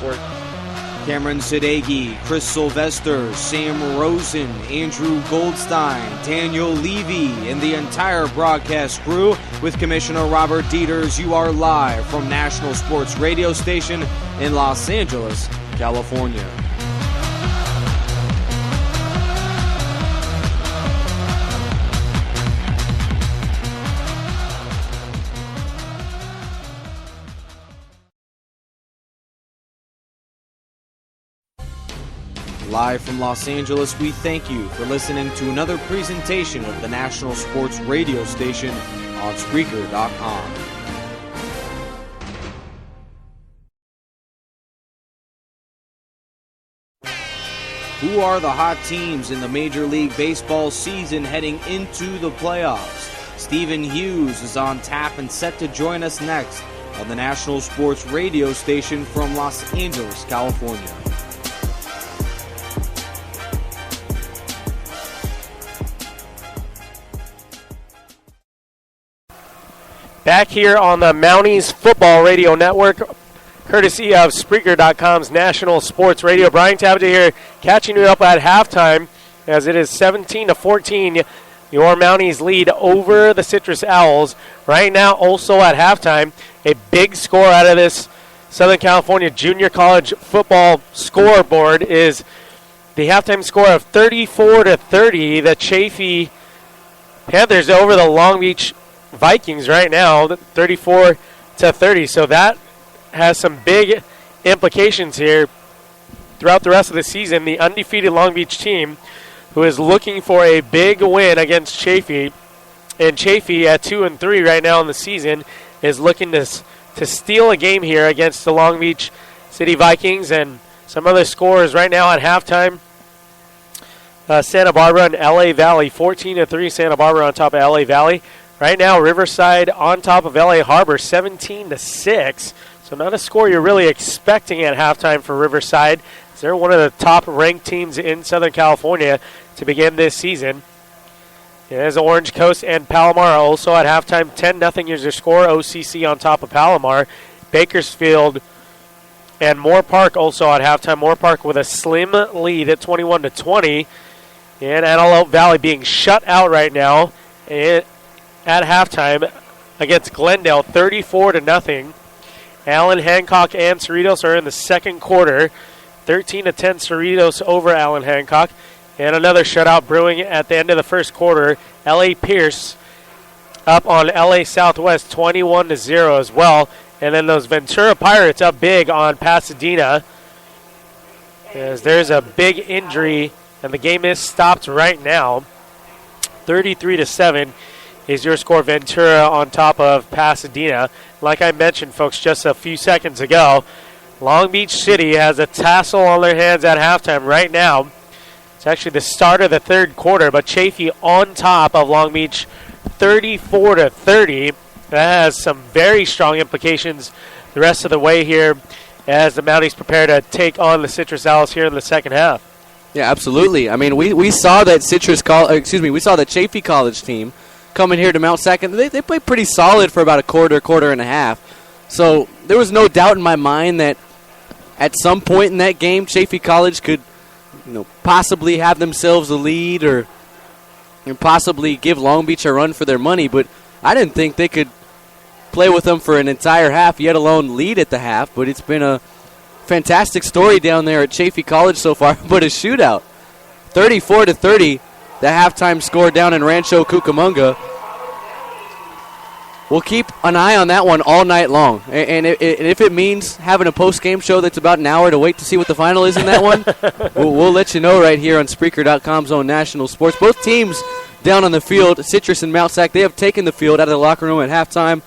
Network. Cameron Sadeghi, Chris Sylvester, Sam Rosen, Andrew Goldstein, Daniel Levy, and the entire broadcast crew with Commissioner Robert Dieters. You are live from National Sports Radio Station in Los Angeles, California. Live from Los Angeles, we thank you for listening to another presentation of the National Sports Radio Station on Spreaker.com. Who are the hot teams in the Major League Baseball season heading into the playoffs? Stephen Hughes is on tap and set to join us next on the National Sports Radio Station from Los Angeles, California. Back here on the Mounties Football Radio Network, courtesy of Spreaker.com's National Sports Radio. Brian Tabaget here, catching you up at halftime as it is 17-14. Your Mounties lead over the Citrus Owls. Right now, also at halftime, a big score out of this Southern California Junior College football scoreboard is the halftime score of 34-30. The Chaffee Panthers over the Long Beach Vikings right now, 34-30. So that has some big implications here throughout the rest of the season. The undefeated Long Beach team, who is looking for a big win against Chaffee, and Chaffee at 2-3 right now in the season, is looking to steal a game here against the Long Beach City Vikings. And some other scores right now at halftime. Santa Barbara and LA Valley, 14-3. Santa Barbara on top of LA Valley. Right now, Riverside on top of LA Harbor, 17-6. So not a score you're really expecting at halftime for Riverside. They're one of the top-ranked teams in Southern California to begin this season. As Orange Coast and Palomar also at halftime, 10-0 is their score. OCC on top of Palomar. Bakersfield and Moore Park also at halftime. Moore Park with a slim lead at 21-20. And Antelope Valley being shut out right now at halftime against Glendale, 34-0. Allen, Hancock, and Cerritos are in the second quarter. 13-10 Cerritos over Allen Hancock. And another shutout brewing at the end of the first quarter. L.A. Pierce up on L.A. Southwest, 21-0 as well. And then those Ventura Pirates up big on Pasadena, as there's a big injury, and the game is stopped right now. 33-7 is your score. Ventura on top of Pasadena. Like I mentioned, folks, just a few seconds ago, Long Beach City has a tassel on their hands at halftime right now. It's actually the start of the third quarter, but Chaffee on top of Long Beach, 34-30. That has some very strong implications the rest of the way here as the Mounties prepare to take on the Citrus Owls here in the second half. Yeah, absolutely. I mean, we saw that we saw the Chaffee College team coming here to Mount Sac, and they played pretty solid for about a quarter and a half. So there was no doubt in my mind that at some point in that game, Chaffee College could, possibly have themselves a lead or possibly give Long Beach a run for their money. But I didn't think they could play with them for an entire half, yet alone lead at the half. But it's been a fantastic story down there at Chaffee College so far, but a shootout. 34-30. The halftime score down in Rancho Cucamonga. We'll keep an eye on that one all night long. And if it means having a post-game show that's about an hour to wait to see what the final is in that one, we'll let you know right here on Spreaker.com's own National Sports. Both teams down on the field, Citrus and Mount Sac, they have taken the field out of the locker room at halftime.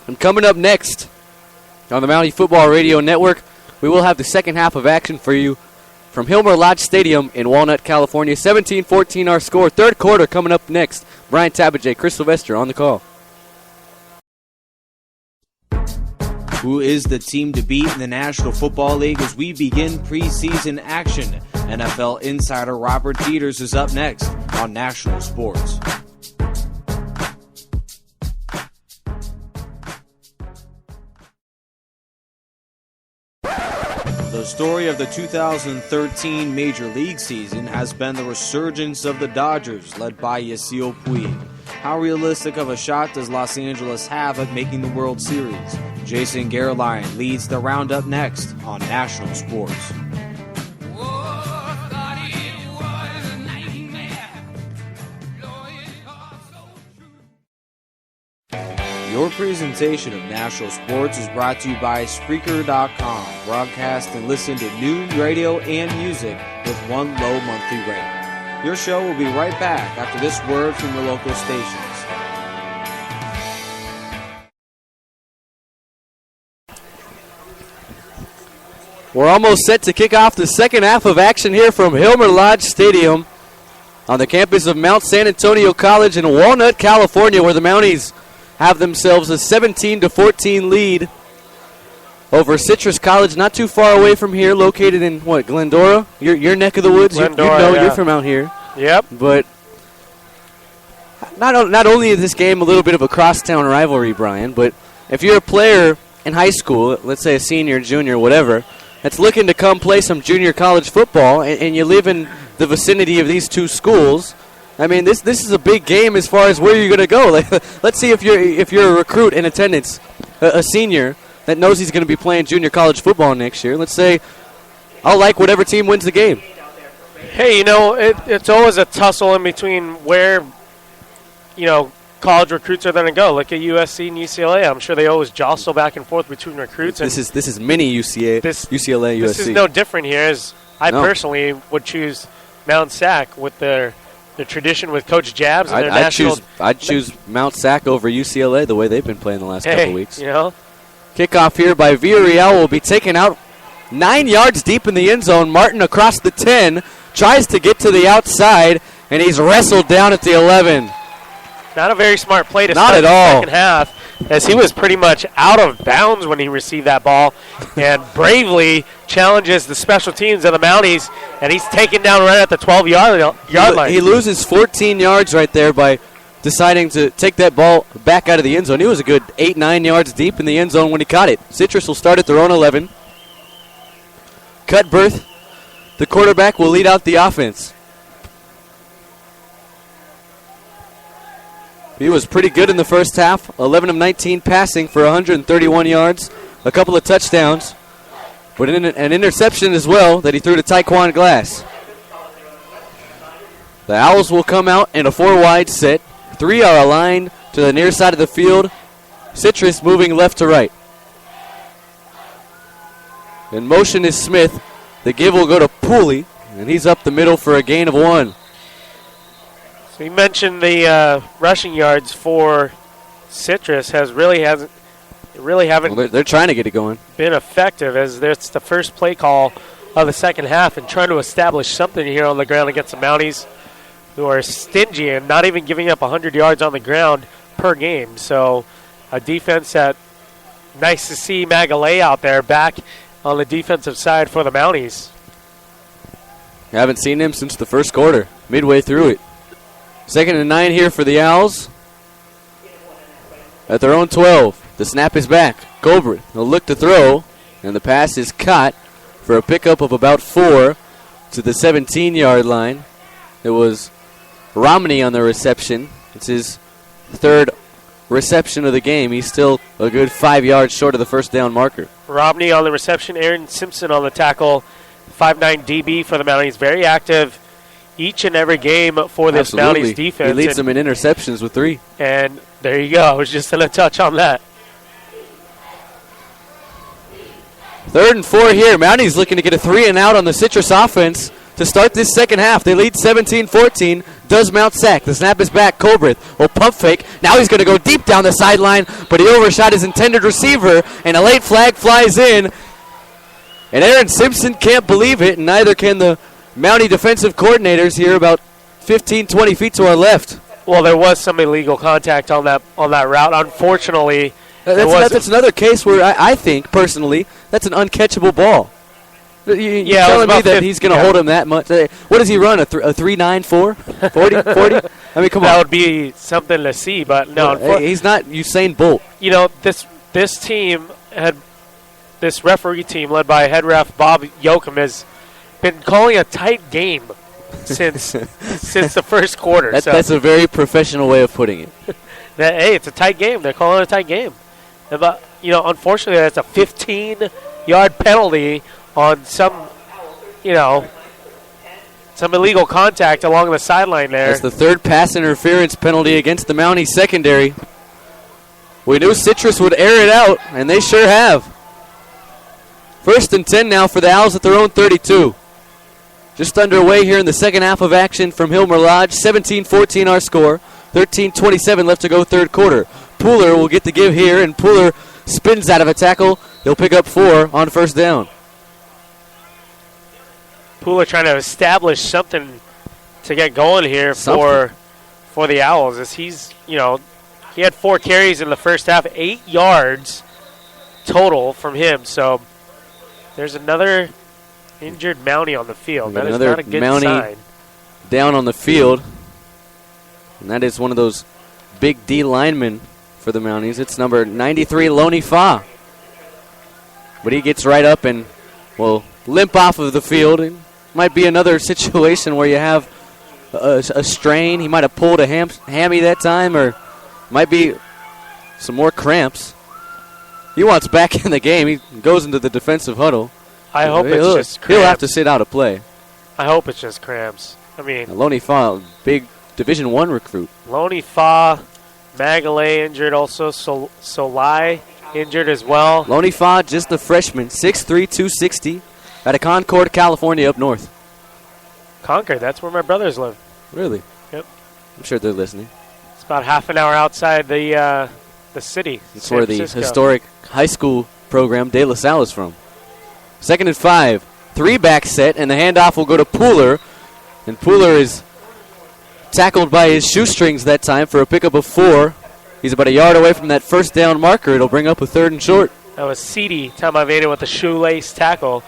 And coming up next on the Mountie Football Radio Network, we will have the second half of action for you from Hilmer Lodge Stadium in Walnut, California. 17-14 our score. Third quarter coming up next. Brian Tabaget, Chris Sylvester on the call. Who is the team to beat in the National Football League as we begin preseason action? NFL insider Robert Dieters is up next on National Sports. the story of the 2013 Major League season has been the resurgence of the Dodgers, led by Yasiel Puig. How realistic of a shot does Los Angeles have at making the World Series? Jason Gerline leads the roundup next on National Sports. Your presentation of National Sports is brought to you by Spreaker.com. Broadcast and listen to news, radio, and music with one low monthly rate. Your show will be right back after this word from the local stations. We're almost set to kick off the second half of action here from Hilmer Lodge Stadium on the campus of Mount San Antonio College in Walnut, California, where the Mounties have themselves a 17-14 lead over Citrus College, not too far away from here, located in, Glendora? Your neck of the woods? Glendora, You're from out here. Yep. But not only is this game a little bit of a crosstown rivalry, Brian, but if you're a player in high school, let's say a senior, junior, whatever, that's looking to come play some junior college football, and you live in the vicinity of these two schools, I mean, this is a big game as far as where you're going to go. Let's see if you're a recruit in attendance, a senior that knows he's going to be playing junior college football next year. Let's say I'll like whatever team wins the game. Hey, it's always a tussle in between where, college recruits are going to go. Look at USC and UCLA. I'm sure they always jostle back and forth between recruits. This is mini UCLA, UCLA, USC. This is no different here. As I personally would choose Mount SAC with their tradition with Coach Jabs and their national. I'd choose Mount SAC over UCLA the way they've been playing the last couple weeks. Kickoff here by Villarreal will be taken out 9 yards deep in the end zone. Martin across the 10, tries to get to the outside, and he's wrestled down at the 11. Not a very smart play to Not start at all. the second half, as he was pretty much out of bounds when he received that ball, and bravely challenges the special teams of the Mounties, and he's taken down right at the 12-yard line. He loses 14 yards right there by deciding to take that ball back out of the end zone. He was a good 8-9 yards deep in the end zone when he caught it. Citrus will start at their own 11. Cutbirth, the quarterback, will lead out the offense. He was pretty good in the first half, 11 of 19 passing for 131 yards, a couple of touchdowns, but an interception as well that he threw to Taekwon Glass. The Owls will come out in a 4-wide set. 3 are aligned to the near side of the field. Citrus moving left to right. In motion is Smith. The give will go to Pooley, and he's up the middle for a gain of 1. So you mentioned the rushing yards for Citrus haven't. Well, they're trying to get it going. Been effective, as it's the first play call of the second half, and trying to establish something here on the ground against the Mounties, who are stingy and not even giving up 100 yards on the ground per game. So a defense that nice to see Magalay out there back on the defensive side for the Mounties. Haven't seen him since the first quarter, midway through it. 2nd and 9 here for the Owls. At their own 12. The snap is back. Goldberg will look to throw, and the pass is caught for a pickup of about 4 to the 17-yard line. It was Romney on the reception. It's his 3rd reception of the game. He's still a good 5 yards short of the first down marker. Romney on the reception. Aaron Simpson on the tackle. 5'9" DB for the Mounties. Very active each and every game for this Mounties defense. He leads them in interceptions with 3. And there you go. I was just going to touch on that. 3rd and 4 here. Mounties looking to get a 3 and out on the Citrus offense to start this second half. They lead 17-14. Does Mount SAC. The snap is back. Cobrith will pump fake. Now he's going to go deep down the sideline, but he overshot his intended receiver, and a late flag flies in. And Aaron Simpson can't believe it, and neither can the Mountie defensive coordinators here about 15, 20 feet to our left. Well, there was some illegal contact on that route. Unfortunately, that's another case where I think, personally, that's an uncatchable ball. You're telling me that he's going to hold him that much? What does he run, a 3.9, 4? 40? 40? I mean, come on. That would be something to see, but no. He's not Usain Bolt. This team had this referee team led by head ref Bob Yoakum has been calling a tight game since the first quarter. That's a very professional way of putting it. Hey, it's a tight game. They're calling it a tight game. But, unfortunately, that's a 15-yard penalty on some illegal contact along the sideline there. That's the third pass interference penalty against the Mountie secondary. We knew Citrus would air it out, and they sure have. 1st and 10 now for the Owls at their own 32. Just underway here in the second half of action from Hilmer Lodge. 17-14 our score. 13:27 left to go third quarter. Pooler will get the give here, and Pooler spins out of a tackle. He'll pick up 4 on first down. Pooler trying to establish something to get going here for the Owls. As he's, he had 4 carries in the first half, 8 yards total from him. So there's another injured Mountie on the field. That is not a good sign. Down on the field. And that is one of those big D linemen for the Mounties. It's number 93, Loney Fa. But he gets right up and will limp off of the field. It might be another situation where you have a strain. He might have pulled a hammy that time, or might be some more cramps. He wants back in the game. He goes into the defensive huddle. I hope it's just cramps. He'll have to sit out a play. I hope it's just cramps. Loney Fa, big Division I recruit. Loney Fa, Magalay injured also. Solai injured as well. Loney Fa, just a freshman, 6'3", 260, out of Concord, California, up north. Concord, that's where my brothers live. Really? Yep. I'm sure they're listening. It's about half an hour outside the city. That's where the historic high school program De La Salle is from. 2nd and 5. 3-back set, and the handoff will go to Pooler. And Pooler is tackled by his shoestrings that time for a pickup of 4. He's about a yard away from that first down marker. It'll bring up a 3rd and short. That was Cedi Tamaveda with the shoelace tackle.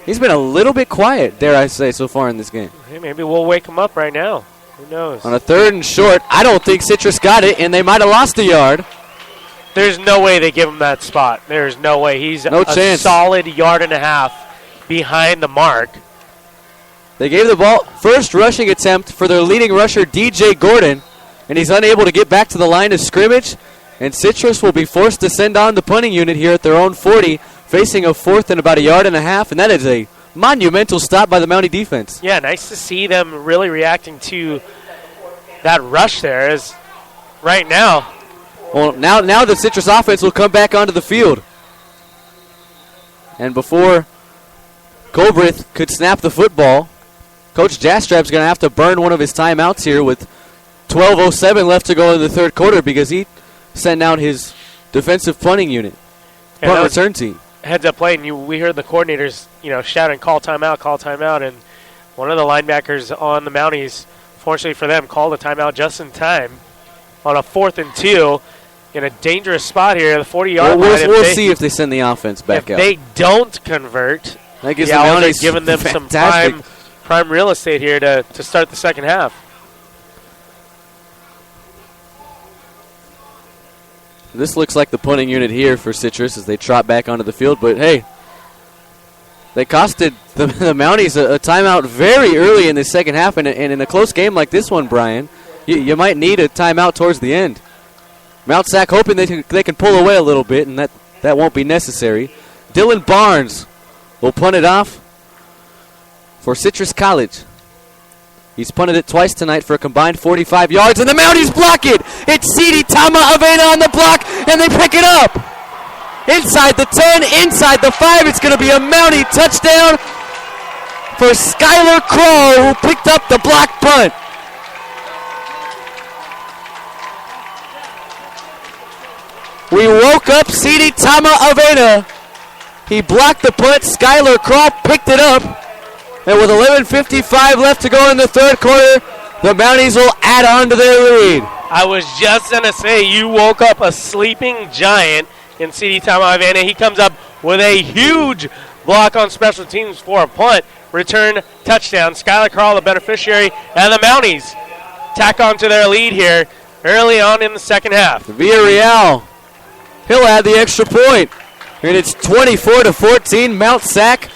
He's been a little bit quiet, dare I say, so far in this game. Hey, maybe we'll wake him up right now. Who knows? On a 3rd and short, I don't think Citrus got it, and they might have lost a yard. There's no way they give him that spot. There's no way. He's no chance. Solid yard and a half behind the mark. They gave the ball first rushing attempt for their leading rusher, DJ Gordon, and he's unable to get back to the line of scrimmage, and Citrus will be forced to send on the punting unit here at their own 40, facing a 4th and about a yard and a half, and that is a monumental stop by the Mountie defense. Yeah, nice to see them really reacting to that rush there. As right now. Well, now the Citrus offense will come back onto the field. And before Colbrith could snap the football, Coach Jastrap's going to have to burn one of his timeouts here with 12:07 left to go in the third quarter because he sent out his defensive punting unit, punt return team. Heads up play, and we heard the coordinators, shouting, call timeout, and one of the linebackers on the Mounties, fortunately for them, called a timeout just in time on a 4th and 2 in a dangerous spot here, the 40-yard line. We'll see if they send the offense back out. If they don't convert, that gives the Owls are giving them some prime real estate here to start the second half. This looks like the punting unit here for Citrus as they trot back onto the field. But, hey, they costed the Mounties a timeout very early in the second half. And in a close game like this one, Brian, you might need a timeout towards the end. Mount Sac hoping they can pull away a little bit, and that won't be necessary. Dylan Barnes will punt it off for Citrus College. He's punted it twice tonight for a combined 45 yards, and the Mounties block it. It's Cedi Tamaveda on the block, and they pick it up. Inside the 10, inside the 5. It's going to be a Mountie touchdown for Skylar Crow, who picked up the block punt. We woke up Cedi Tamaveda. He blocked the punt. Skylar Crow picked it up. And with 11:55 left to go in the third quarter, the Mounties will add on to their lead. I was just going to say, you woke up a sleeping giant in Cedi Tamaveda. He comes up with a huge block on special teams for a punt. Return touchdown. Skylar Carl, the beneficiary, and the Mounties tack on to their lead here early on in the second half. Villarreal, he'll add the extra point. And it's 24-14, Mount SAC